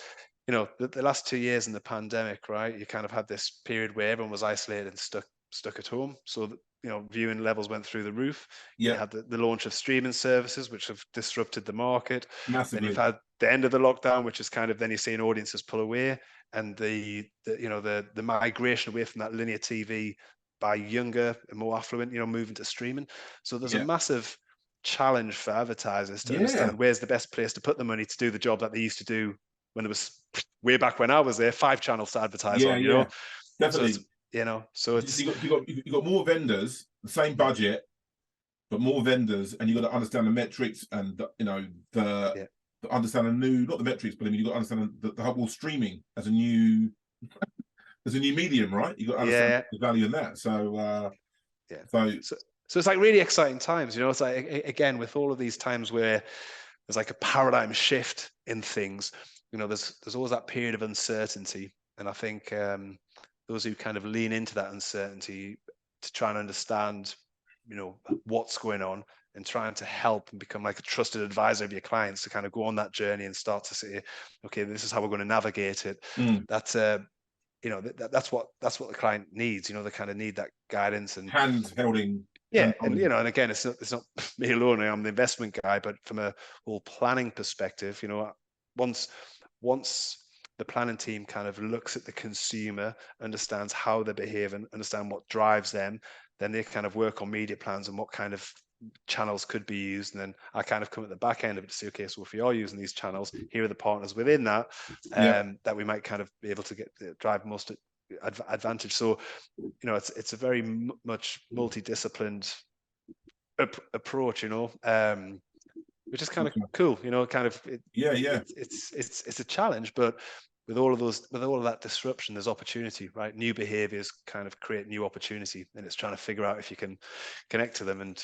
you know, the last 2 years in the pandemic, right? You kind of had this period where everyone was isolated and stuck at home. So that, you know, viewing levels went through the roof. Then you yeah, had the launch of streaming services, which have disrupted the market. Then you've massively. had the end of the lockdown, which is kind of, then you're seeing audiences pull away, and the you know, the migration away from that linear TV by younger and more affluent, you know, moving to streaming. So there's a Yeah, massive challenge for advertisers to yeah, understand where's the best place to put the money to do the job that they used to do when there was, way back when I was there, 5 channels to advertise yeah, on, you know. yeah, So it's, definitely. you know, so it's, You got more vendors, the same budget, but more vendors, and you got to understand the metrics, and you know, the yeah, understand a new, not the metrics, but I mean, you got to understand the whole streaming as a new medium, right? You got to understand yeah, the value in that. So yeah. so So it's like really exciting times, you know. It's like, again, with all of these times where there's like a paradigm shift in things, you know, there's always that period of uncertainty, and I think those who kind of lean into that uncertainty to try and understand, you know, what's going on, and trying to help and become like a trusted advisor of your clients to kind of go on that journey and start to say, okay, this is how we're going to navigate it. That's you know, that's what the client needs. You know, they kind of need that guidance. And hand holding, yeah, hand and holding. you know, and again, it's not me alone. I'm the investment guy, but from a whole planning perspective, you know, once the planning team kind of looks at the consumer, understands how they behave, and understand what drives them, then they kind of work on media plans and what kind of channels could be used. And then I kind of come at the back end of it to say, okay, so if we are using these channels, here are the partners within that, Yeah, that we might kind of be able to drive most advantage. So, you know, it's a very much multidisciplined approach, you know, which is kind of cool, you know. Kind of yeah, yeah. it's a challenge, but with all of that disruption, there's opportunity, right? New behaviors kind of create new opportunity, and it's trying to figure out if you can connect to them and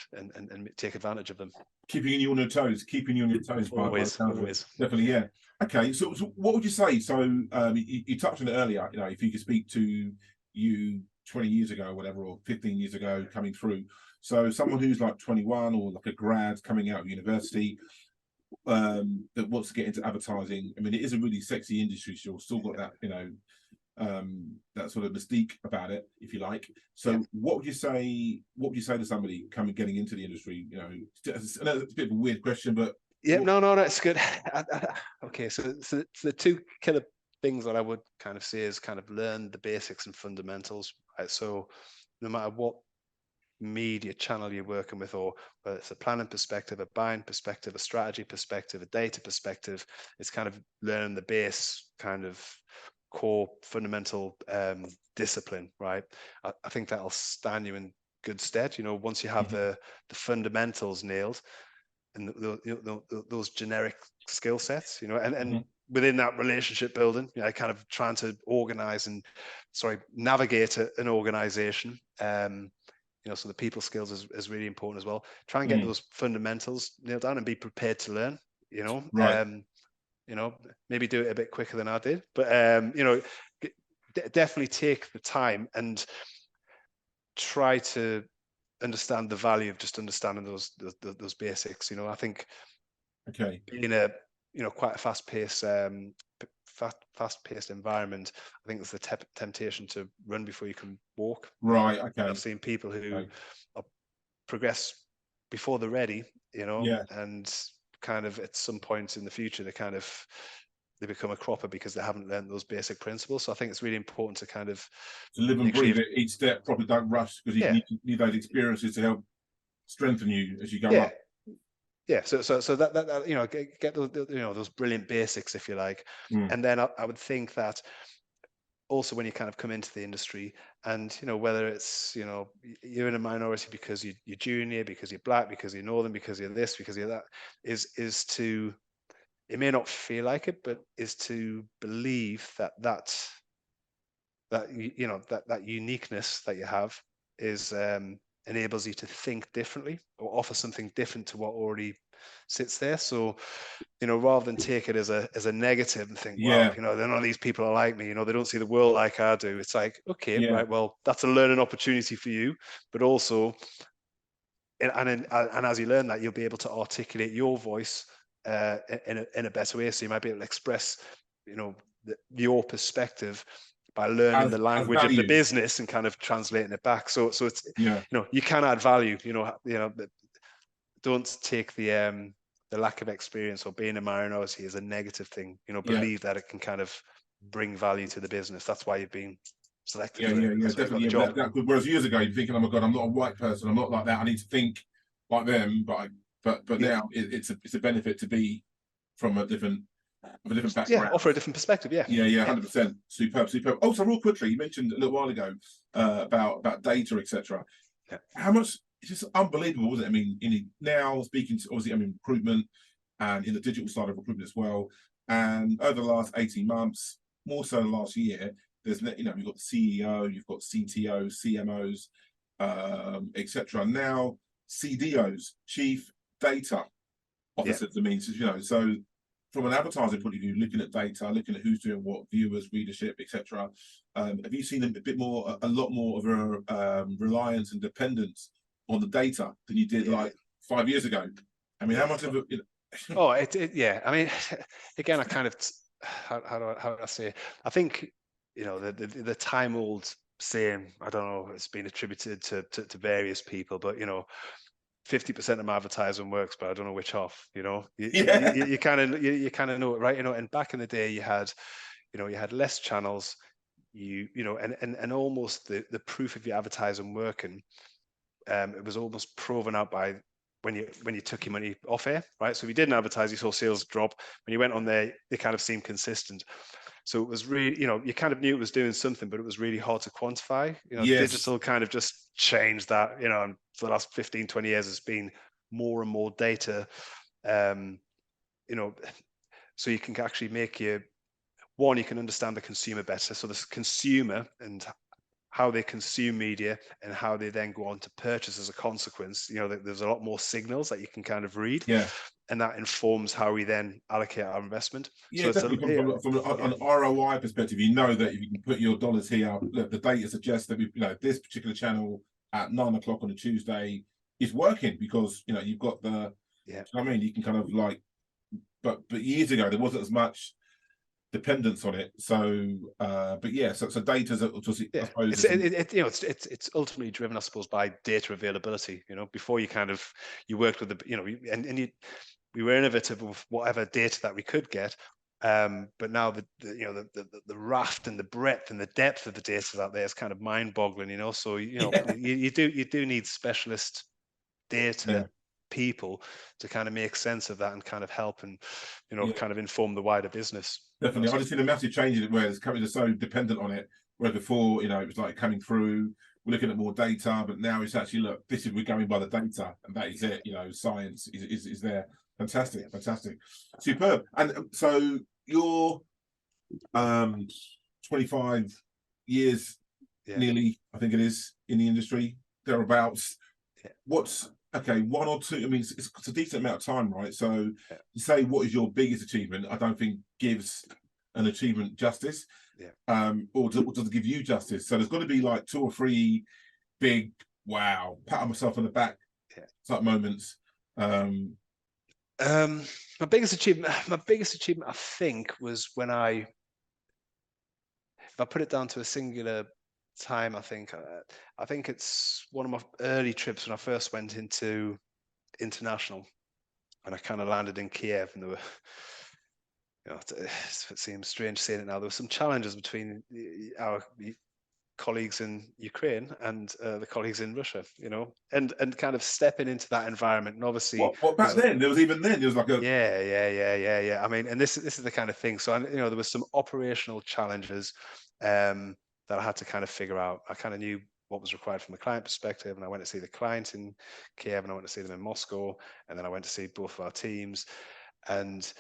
take advantage of them. Keeping you on your toes, by the Always, sounds of it. always. Definitely, yeah. Okay, so what would you say? So you touched on it earlier. You know, if you could speak to you 20 years ago, or whatever, or 15 years ago, coming through. So someone who's like 21, or like a grad coming out of university, that wants to get into advertising. I mean, it is a really sexy industry. Still got that, you know, that sort of mystique about it, if you like. So Yeah. what would you say to somebody getting into the industry? You know, it's a bit of a weird question, but Yeah, no, it's good. Okay, so the two killer things that I would kind of say is kind of learn the basics and fundamentals, right? So no matter what media channel you're working with, or whether it's a planning perspective, a buying perspective, a strategy perspective, a data perspective, it's kind of learning the base kind of core fundamental discipline, right? I think that'll stand you in good stead. You know, once you have the fundamentals nailed, and those generic skill sets, you know, and within that relationship building, you know, kind of trying to organize and navigate an organization, you know, so the people skills is really important as well. Try and get those fundamentals nailed down and be prepared to learn, you know. right. You know, maybe do it a bit quicker than I did, but you know, definitely take the time and try to understand the value of just understanding those basics. You know, I think being a, you know, quite a fast-paced environment, I think there's the temptation to run before you can walk. Right. Okay. I've seen people who progress before they're ready, you know, Yeah. and kind of at some point in the future they become a cropper because they haven't learned those basic principles. So I think it's really important to kind of to live and breathe it each step. Probably don't rush, because you need those experiences to help strengthen you as you go up. Yeah, so that you know, get those, you know, those brilliant basics, if you like. And then I would think that also when you kind of come into the industry, and you know, whether it's, you know, you're in a minority because you're junior, because you're black, because you're northern, because you're this, because you're that, is to, it may not feel like it, but is to believe that you know, that uniqueness that you have is enables you to think differently or offer something different to what already sits there. So, rather than take it as a negative and think, wow, Yeah, none of these people are like me, they don't see the world like I do. It's like, okay, yeah. right, well, that's a learning opportunity for you, but also, and as you learn that, you'll be able to articulate your voice in a better way. So you might be able to express, your perspective by learning the As language of the value. business and kind of translating it back. So it's, Yeah, you can add value. Don't take the lack of experience or being a minority as a negative thing. yeah, Believe that it can kind of bring value to the business. That's why you've been selected yeah, for it. yeah, yeah. That's why you've got Definitely. the Yeah, job. whereas years ago, you're thinking, "Oh my God, I'm not a white person. I'm not like that. I need to think like them." But Yeah, now it's a benefit to be from a different yeah. background. Offer a different perspective. Yeah, Yeah, yeah, yeah, 100%. Superb, superb. Also, real quickly, you mentioned a little while ago about data, etc. yeah. How much? It's just unbelievable, isn't it? I mean, now speaking to, obviously, recruitment and in the digital side of recruitment as well. And over the last 18 months, more so last year, you've got the CEO, you've got CTOs, CMOs, etc. Now CDOs, Chief Data Yeah. Officers. I mean, so from an advertising point of view, looking at data, looking at who's doing what, viewers, readership, etc. Have you seen a lot more of a reliance and dependence on the data than you did Yeah, like 5 years ago? I mean, how yeah. much of it? Oh, yeah. I mean, again, I kind of how do I say it? I think the time old saying. I don't know. It's been attributed to various people, but 50% of my advertising works, but I don't know which half. Yeah, You kind of know it, right? And back in the day, you had less channels. And almost the proof of your advertising working. It was almost proven out by when you took your money off air, right? So if you didn't advertise, you saw sales drop. When you went on there, they kind of seemed consistent. So it was really, you kind of knew it was doing something, but it was really hard to quantify. yes, Digital kind of just changed that. And for the last 15, 20 years, it's been more and more data. Um, you know, so you can actually you can understand the consumer better. So the consumer and how they consume media and how they then go on to purchase as a consequence. There's a lot more signals that you can kind of read, yeah. and that informs how we then allocate our investment. Yeah, So it's a definitely. yeah, From yeah, an ROI perspective, you know that if you can put your dollars here, look, the data suggests that this particular channel at 9 o'clock on a Tuesday is working because you've got the. yeah. I mean, you can kind of like, but years ago there wasn't as much dependence on it. So, but yeah, so data's I Yeah, suppose it's is it's ultimately driven, I suppose, by data availability. Before you worked with we were innovative with whatever data that we could get. But now the raft and the breadth and the depth of the data out there is kind of mind-boggling. So yeah, you do need specialist yeah, data people to kind of make sense of that and kind of help and yeah. kind of inform the wider business. Definitely. I So just seen a massive change in it where companies are so dependent on it. Where before, it was like coming through, we're looking at more data, but now it's actually, look, we're going by the data, and that is it. Science is there. Fantastic, yeah, fantastic, superb. And so you're 25 years yeah, nearly, I think it is, in the industry, thereabouts. yeah, What's okay, one or two? I mean, it's a decent amount of time, right? So yeah, to say what is your biggest achievement, I don't think gives an achievement justice, yeah. or does it give you justice? So there's got to be like two or three big, wow, pat on myself on the back Yeah. type moments. Um, my biggest achievement, I think, was when if I put it down to a singular time, I think it's one of my early trips when I first went into international, and I kind of landed in Kiev, and there were, it seems strange saying it now. There were some challenges between our colleagues in Ukraine and the colleagues in Russia, and kind of stepping into that environment, and obviously What back then? There was like a yeah. I mean, and this is the kind of thing. So there was some operational challenges that I had to kind of figure out. I kind of knew what was required from the client perspective, and I went to see the client in Kiev, and I went to see them in Moscow, and then I went to see both of our teams, and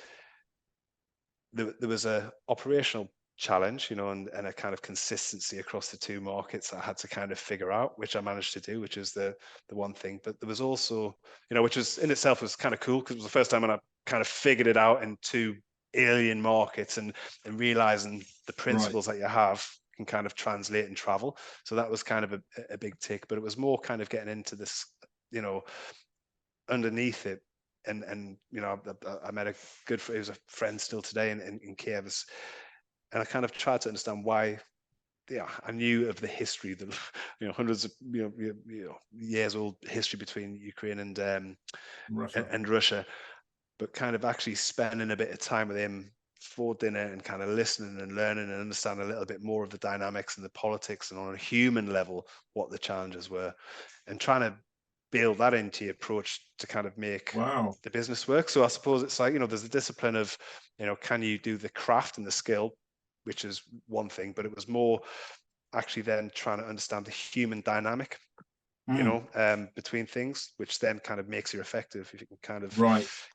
there was a operational challenge, you know, and a kind of consistency across the two markets I had to kind of figure out, which I managed to do, which is the one thing. But there was also, you know, which was in itself was kind of cool, because it was the first time when I kind of figured it out in two alien markets, and realizing the principles that you have can kind of translate and travel. So that was kind of a big tick. But it was more kind of getting into this, you know, underneath it. And you know, I met a good friend, who's a friend still today in Kiev, and I kind of tried to understand why. Yeah, I knew of the history, the you know, hundreds of years old history between Ukraine and Russia, but kind of actually spending a bit of time with him for dinner and kind of listening and learning and understanding a little bit more of the dynamics and the politics, and on a human level what the challenges were, and trying to build that into your approach to kind of make the business work. So I suppose it's like, you know, there's the discipline of, you know, can you do the craft and the skill, which is one thing, but it was more actually then trying to understand the human dynamic, you know, between things, which then kind of makes you effective if you can kind of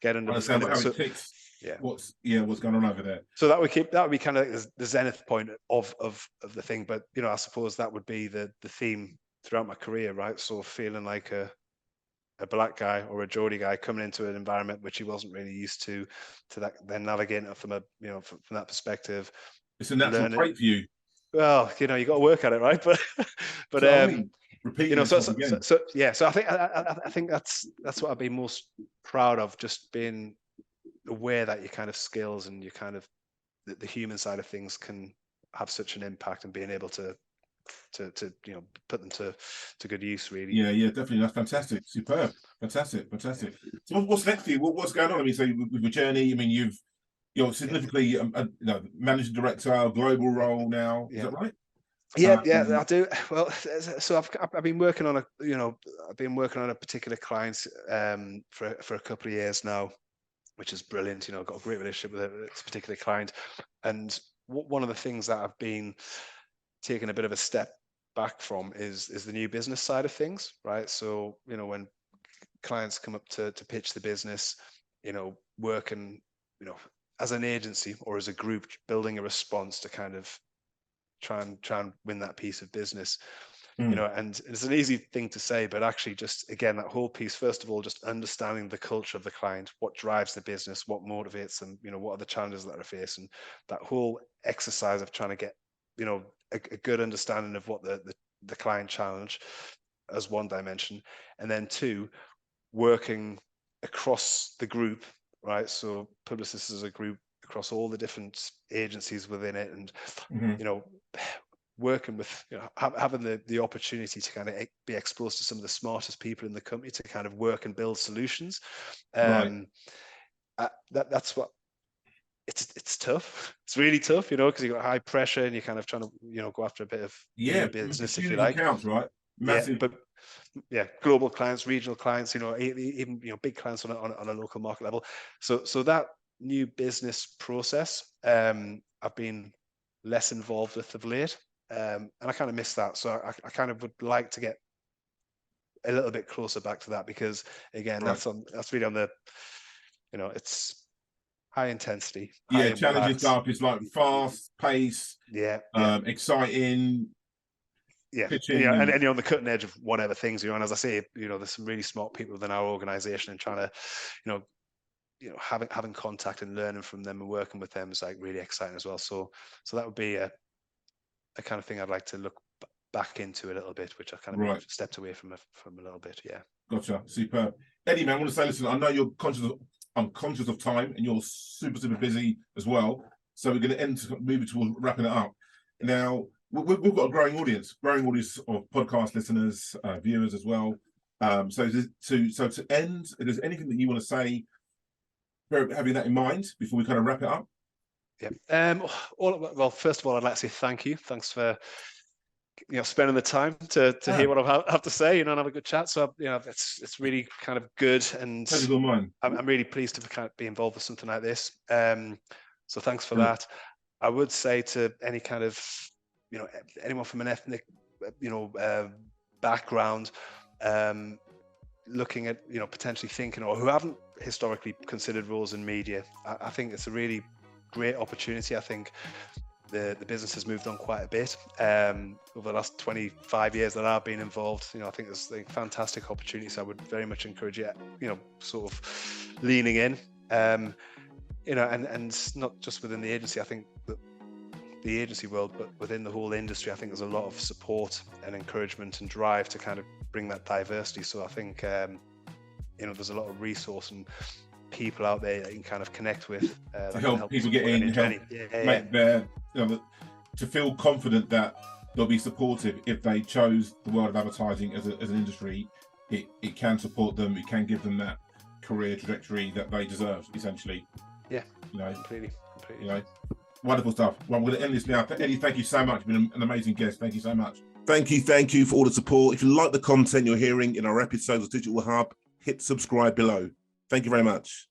get under the skin of it. What's going on over there. So that would be kind of the zenith point of the thing. But you know, I suppose that would be the theme throughout my career, right? So feeling like a black guy or a Geordie guy coming into an environment which he wasn't really used to that, then navigating it from a, you know, from that perspective. It's a natural trait for you. Well, you know, you got to work at it, right? But so, I mean, you know, so I think that's what I'd be most proud of, just being aware that your kind of skills and your kind of the human side of things can have such an impact, and being able to you know, put them to good use, really. Yeah, definitely. That's fantastic. Superb. Fantastic. So what's next for you? What's going on? I mean, so with your journey, I mean, you're significantly you know, managing director, global role now. Is that right? Yeah, I do. Well, so I've been working on a particular client for a couple of years now, which is brilliant. You know, I've got a great relationship with this particular client, and one of the things that I've been taking a bit of a step back from is the new business side of things, right? So, you know, when clients come up to pitch the business, you know, working, you know, as an agency or as a group, building a response to kind of try and win that piece of business. You know, and it's an easy thing to say, but actually just, again, that whole piece, first of all, just understanding the culture of the client, what drives the business, what motivates them, you know, what are the challenges that are facing, that whole exercise of trying to get, you know, a good understanding of what the client challenge as one dimension, and then two, working across the group, right? So Publicis is a group across all the different agencies within it, and you know, working with, you know, having the opportunity to kind of be exposed to some of the smartest people in the company to kind of work and build solutions. That's what it's tough. It's really tough, you know, because you've got high pressure and you're kind of trying to, you know, go after a bit of business, if you like. Counts, right? Massive. Yeah, but global clients, regional clients, you know, even, you know, big clients on a local market level. So that new business process, I've been less involved with of late, and I kind of miss that. So I kind of would like to get a little bit closer back to that, because again, that's really on the, you know, it's high intensity, high challenging stuff. It's like fast pace, exciting. Pitching, and you're on the cutting edge of whatever things you're on. As I say, you know, there's some really smart people within our organization, and trying to, you know, having contact and learning from them and working with them is like really exciting as well. So that would be a kind of thing I'd like to look back into a little bit, which I kind of stepped away from a little bit. Yeah. Gotcha. Superb. Eddie, man, I want to say, listen, I know you're I'm conscious of time, and you're super busy as well. So we're going to move towards wrapping it up. Now, we've got a growing audience of podcast listeners, viewers as well. So to end, if there's anything that you want to say, having that in mind before we kind of wrap it up. Well, first of all, I'd like to say thank you. Thanks for, you know, spending the time to hear what I have to say, you know, and have a good chat. So, you know, it's really kind of good, and I'm really pleased to kind of be involved with something like this. So thanks for that. I would say to any kind of, you know, anyone from an ethnic, you know, background, looking at, you know, potentially thinking, or who haven't historically considered roles in media, I think it's a really great opportunity. I think the business has moved on quite a bit over the last 25 years that I've been involved. You know, I think there's fantastic opportunities. I would very much encourage you, you know, sort of leaning in, you know, and not just within the agency. I think that the agency world, but within the whole industry, I think there's a lot of support and encouragement and drive to kind of bring that diversity. So I think, you know, there's a lot of resource and people out there that you can kind of connect with to help people get in, help make their, you know, to feel confident that they'll be supportive if they chose the world of advertising as an industry. It can support them. It can give them that career trajectory that they deserve, essentially. Yeah, you know, completely. You know, wonderful stuff. Well, I'm going to end this now. Eddie, thank you so much. You've been an amazing guest. Thank you so much. Thank you for all the support. If you like the content you're hearing in our episodes of Digital Hub, hit subscribe below. Thank you very much.